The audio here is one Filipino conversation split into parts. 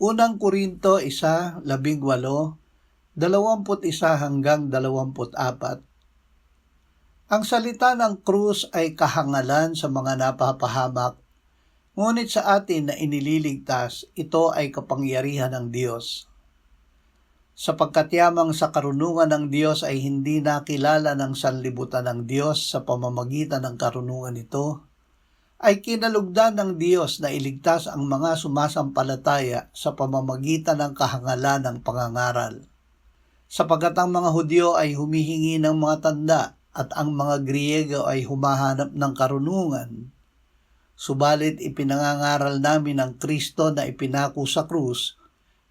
Unang Korinto 1:18, 21 hanggang 24. Ang salita ng krus ay kahangalan sa mga napapahamak, ngunit sa atin na inililigtas, ito ay kapangyarihan ng Diyos. Sapagkat yamang sa karunungan ng Diyos ay hindi nakilala ng sanlibutan ng Diyos sa pamamagitan ng karunungan nito, ay kinalugdan ng Diyos na iligtas ang mga sumasampalataya sa pamamagitan ng kahangalan ng pangangaral. Sapagkat ang mga Hudyo ay humihingi ng mga tanda at ang mga Griego ay humahanap ng karunungan. Subalit ipinangangaral namin ang Kristo na ipinako sa krus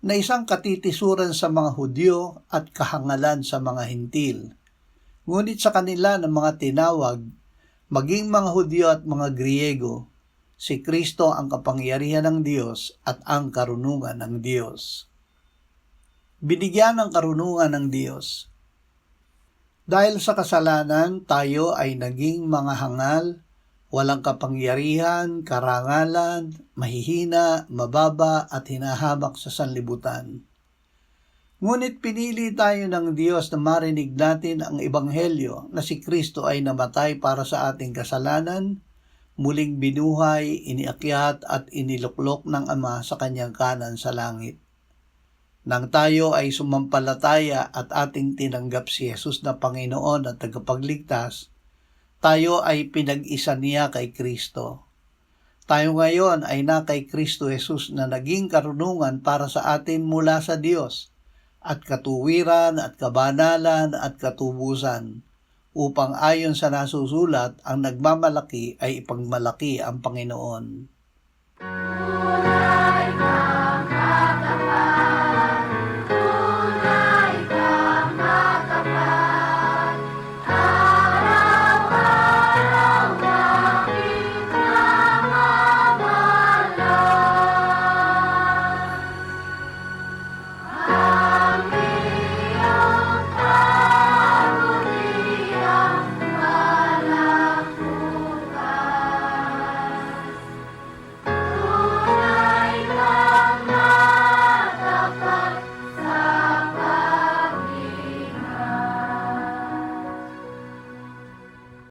na isang katitisuran sa mga Hudyo at kahangalan sa mga Hintil. Ngunit sa kanila ng mga tinawag, maging mga Hudyo at mga Griego, si Kristo ang kapangyarihan ng Diyos at ang karunungan ng Diyos. Binigyan ng karunungan ng Diyos. Dahil sa kasalanan, tayo ay naging mga hangal, walang kapangyarihan, karangalan, mahihina, mababa at hinahamak sa sanlibutan. Ngunit pinili tayo ng Diyos na marinig natin ang ebanghelyo na si Kristo ay namatay para sa ating kasalanan, muling binuhay, iniakyat at iniluklok ng Ama sa kanyang kanan sa langit. Nang tayo ay sumampalataya at ating tinanggap si Jesus na Panginoon at tagapagligtas, tayo ay pinag-isa niya kay Kristo. Tayo ngayon ay na kay Kristo Jesus na naging karunungan para sa atin mula sa Diyos, at katuwiran at kabanalan at katubusan, upang ayon sa nasusulat, ang nagmamalaki ay ipagmalaki ang Panginoon.